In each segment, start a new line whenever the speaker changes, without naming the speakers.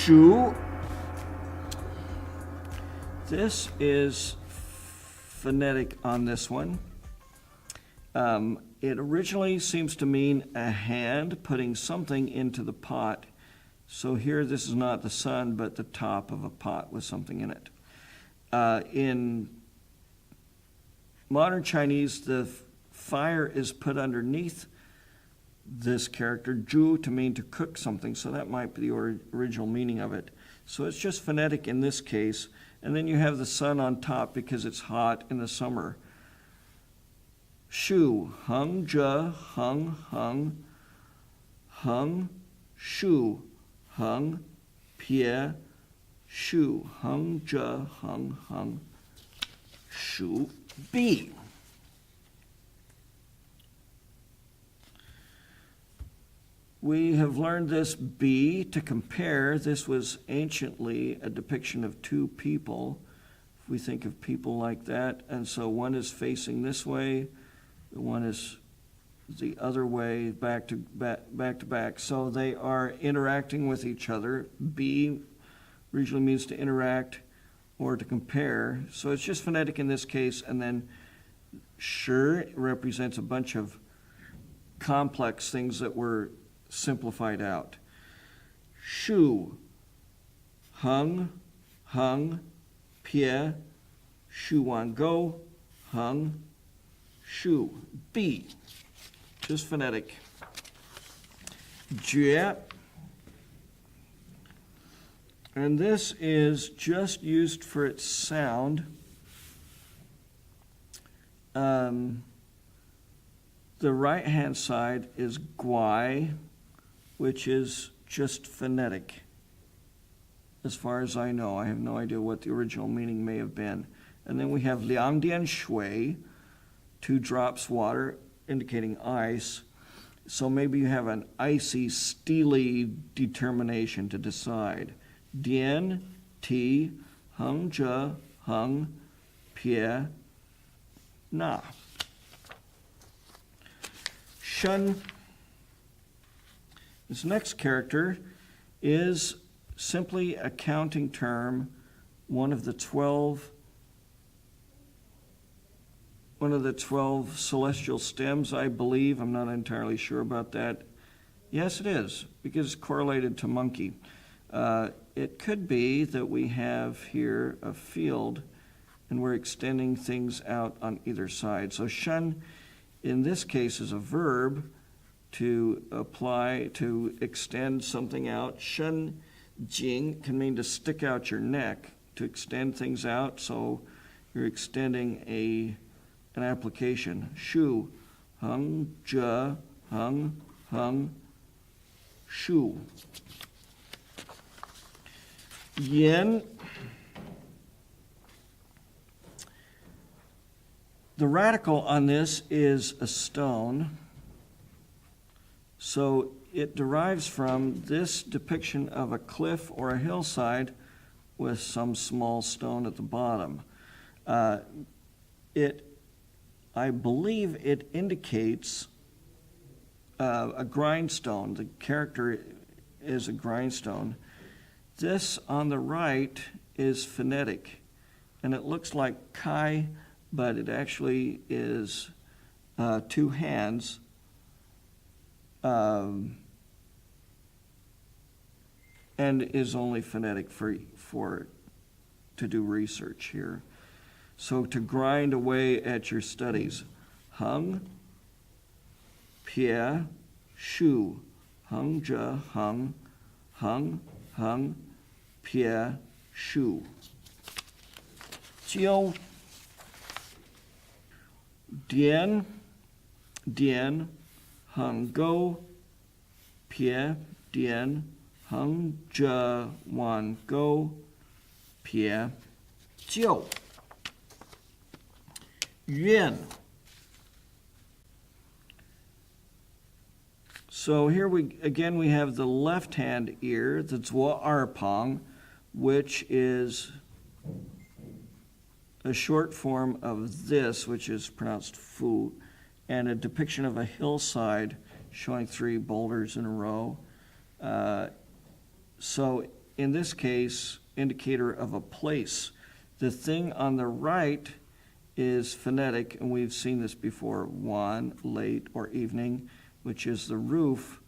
Shu. This is phonetic on this one. It originally seems to mean a hand putting something into the pot. So here this is not the sun, but the top of a pot with something in it. In modern Chinese, the fire is put underneath this character, ju, to mean to cook something, so that might be the original meaning of it. So it's just phonetic in this case. And then you have the sun on top because it's hot in the summer. Shu, hung, ja, hung, hung, hung, shu, hung, pie, shu, hung, ja, hung, hung, shu, bi. We have learned this bi to compare. This was anciently a depiction of two people. If we think of people like that, and so one is facing this way, one is the other way, back to back. So they are interacting with each other. Bi originally means to interact or to compare. So it's just phonetic in this case, and then shi represents a bunch of complex things that were simplified out. Shu, hung, hung, pie, shu wan go, hung, shu, bi. Just phonetic. Jue, and this is just used for its sound. The right-hand side is guai, which is just phonetic. As far as I know, I have no idea what the original meaning may have been. And then we have liang dian shui, 2 drops water, indicating ice. So maybe you have an icy, steely determination to decide. Dian, ti, hung, ja, hung, pie, na. Shun. This next character is simply a counting term, one of the 12 celestial stems, I believe. I'm not entirely sure about that. Yes, it is, because it's correlated to monkey. It could be that we have here a field and we're extending things out on either side. So shun, in this case, is a verb to apply, to extend something out. Shun jing can mean to stick out your neck, to extend things out, so you're extending an application. Shu, hung, ja, hung, hung, shu. Yin. The radical on this is a stone. So it derives from this depiction of a cliff or a hillside with some small stone at the bottom. I believe it indicates a grindstone. The character is a grindstone. This on the right is phonetic, and it looks like kai, but it actually is 2 hands. And is only phonetic for to do research here. So to grind away at your studies. Hung, pie, shu, hung, ja, hung, hung, hung, pie, shu. Jiu, dian, dian, hung, go, pie, dian, hung, ja, wan, go, pie, jiu. Yuan. So here we have the left hand ear, the zhuo erpang, which is a short form of this, which is pronounced fu, and a depiction of a hillside showing 3 boulders in a row. So in this case, indicator of a place. The thing on the right is phonetic, and we've seen this before, wan, late, or evening, which is the roof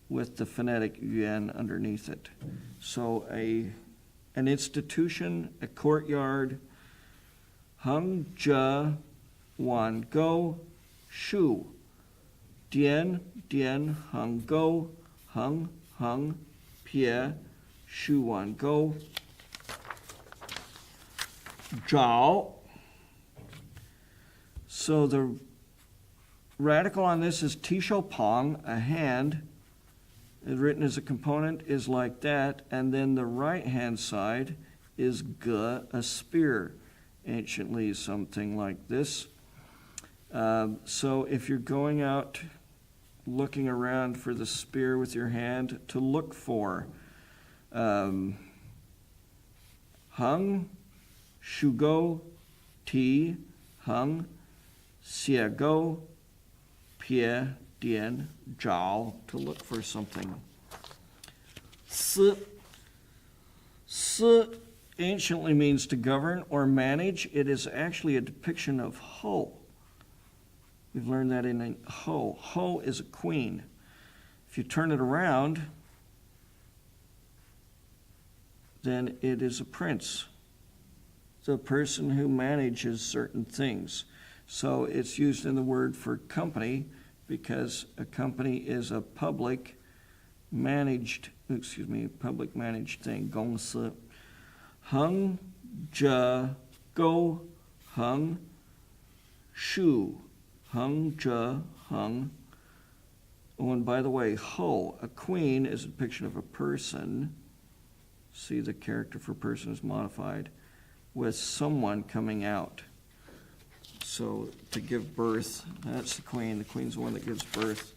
with the phonetic yuan underneath it. So an institution, a courtyard, hung jia wan go shu, dian dian hung go hung hung pie shu wan go zhao. So the radical on this is tisho pong, a hand. It's written as a component is like that, and then the right hand side is ge, a spear, anciently something like this. So if you're going out looking around for the spear with your hand, to look for hung, shugo, ti, hung, xiago, pie, dian, zhao, to look for something. Si anciently means to govern or manage. It is actually a depiction of ho. We've learned that in ho. Ho is a queen. If you turn it around, then it is a prince, the person who manages certain things. So it's used in the word for company, because a company is a public managed thing. Gong si. Hung, zhe, go, hung, shu. Hung, zhe, hung. Oh, and by the way, ho, a queen, is a depiction of a person. See, the character for person is modified with someone coming out. So to give birth, that's the queen. The queen's the one that gives birth.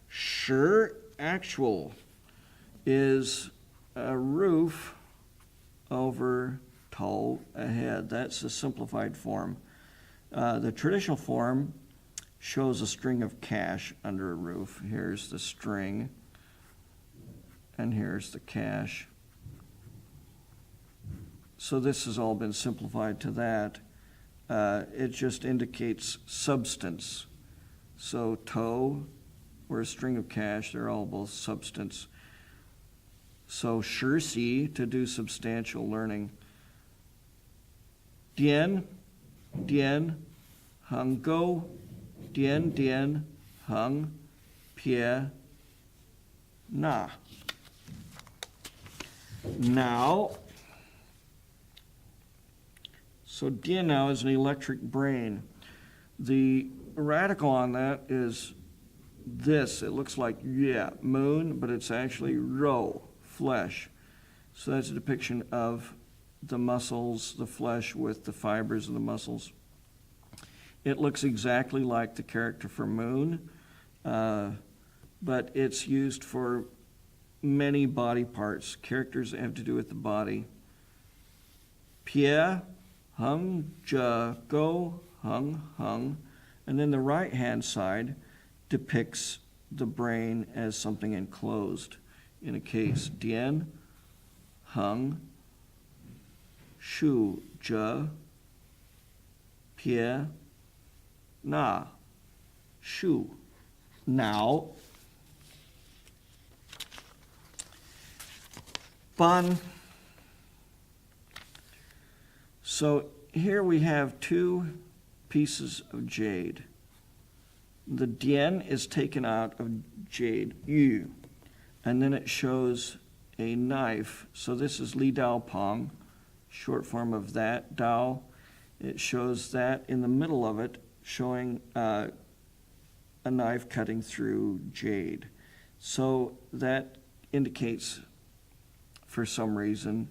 Shi, actual, is a roof over tou, a head. That's the simplified form. The traditional form shows a string of cash under a roof. Here's the string, and here's the cash. So this has all been simplified to that. It just indicates substance. So tou, or a string of cash, they're all both substance. So shi si, to do substantial learning. Dian, dian, hung go, dian dian, hung, pie, na. Now, so dian now is an electric brain. The radical on that is this. It looks like moon, but it's actually rou, flesh. So that's a depiction of the muscles, the flesh with the fibers of the muscles. It looks exactly like the character for moon, but it's used for many body parts, characters that have to do with the body. Pie, hung, jia, go, hung, hung. And then the right-hand side depicts the brain as something enclosed in a case. Dian, hung, shu, jia, pie, na, shu. Now, ban. So here we have two pieces of jade. The dian is taken out of jade, yu, and then it shows a knife. So this is li dao pong, short form of that dao. It shows that in the middle of it, showing a knife cutting through jade. So that indicates, for some reason,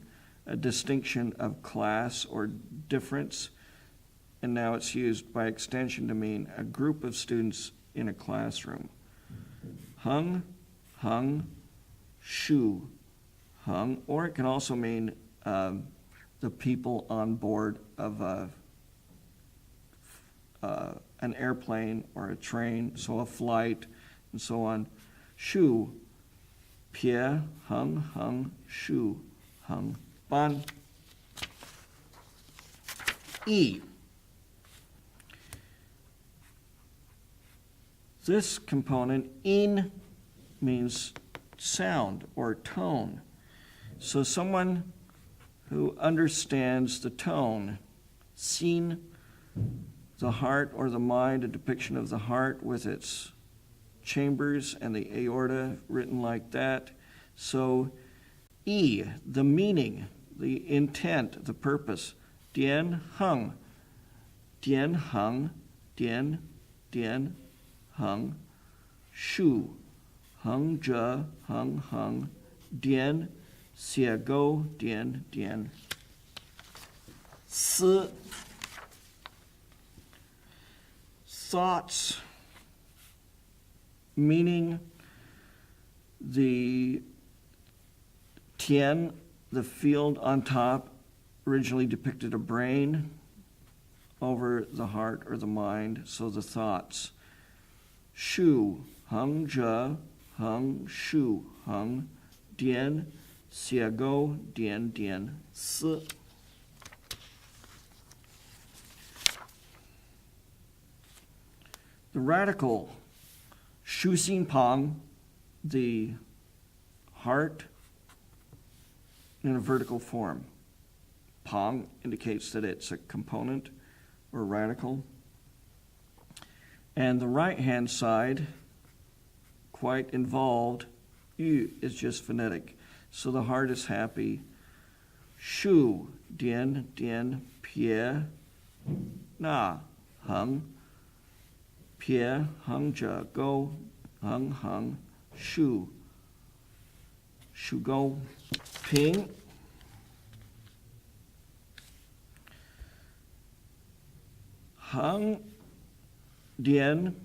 a distinction of class or difference, and now it's used by extension to mean a group of students in a classroom. Hung, hung, shu, hung, or it can also mean the people on board of an airplane or a train, so a flight and so on. Shu, Pie, hung, hung, shu, hung, ban. E. This component, in, means sound or tone. So someone who understands the tone, xin, the heart or the mind, a depiction of the heart with its chambers and the aorta written like that. So E, the meaning, the intent, the purpose. Dian hung, dian hung, dian, dian hung, shu, hung zhe, hung hung, dian, xie go, dian, dian. Si, thoughts, meaning the tian, the field on top, originally depicted a brain over the heart or the mind, so the thoughts. Shu, hung zhe, hung shu, hung dian, xie go, dian, dian, si. The radical, shu xin pang, the heart in a vertical form. Pang indicates that it's a component or radical. And the right-hand side, quite involved, yu is just phonetic. So the heart is happy. Shu, dian, dian, pie, na, hung, pie, hung zhe, go, hung, hung, shu, shu go, ping. Hung, dian,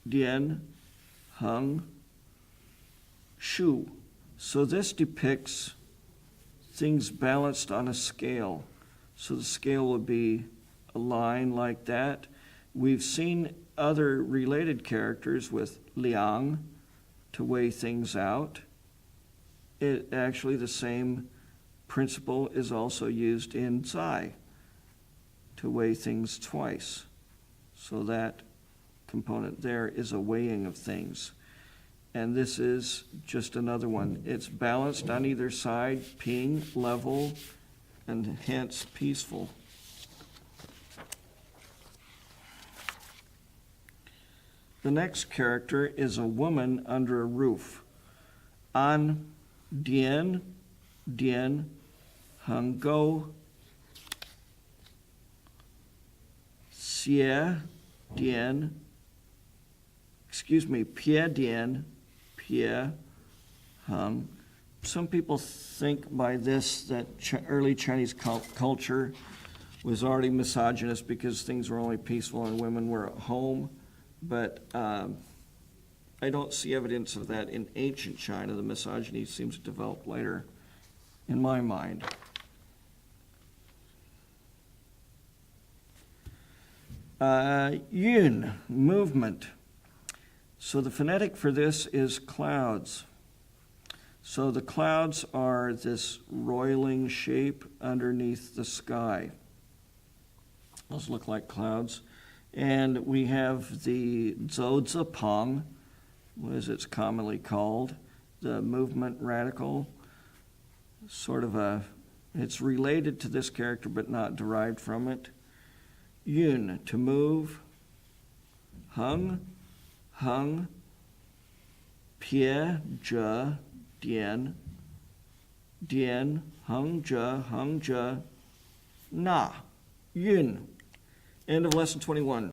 dian, hung, shu. So this depicts things balanced on a scale. So the scale would be a line like that. We've seen other related characters with liang to weigh things out. It actually, the same principle is also used in zai to weigh things twice. So that component there is a weighing of things. And this is just another one. It's balanced on either side, ping, level, and hence peaceful. The next character is a woman under a roof. An, dian, dian, hung go, xie, dian, pie dian, pie, hung. Some people think by this that early Chinese culture was already misogynist because things were only peaceful and women were at home. But I don't see evidence of that in ancient China. The misogyny seems to develop later, in my mind. Yun, movement. So the phonetic for this is clouds. So the clouds are this roiling shape underneath the sky. Those look like clouds. And we have the zhou pang, as it's commonly called, the movement radical. It's related to this character but not derived from it. Yun, to move. Hung, hung, pie, zhe, dian, dian, hung, zhe, na, yun. End of lesson 21.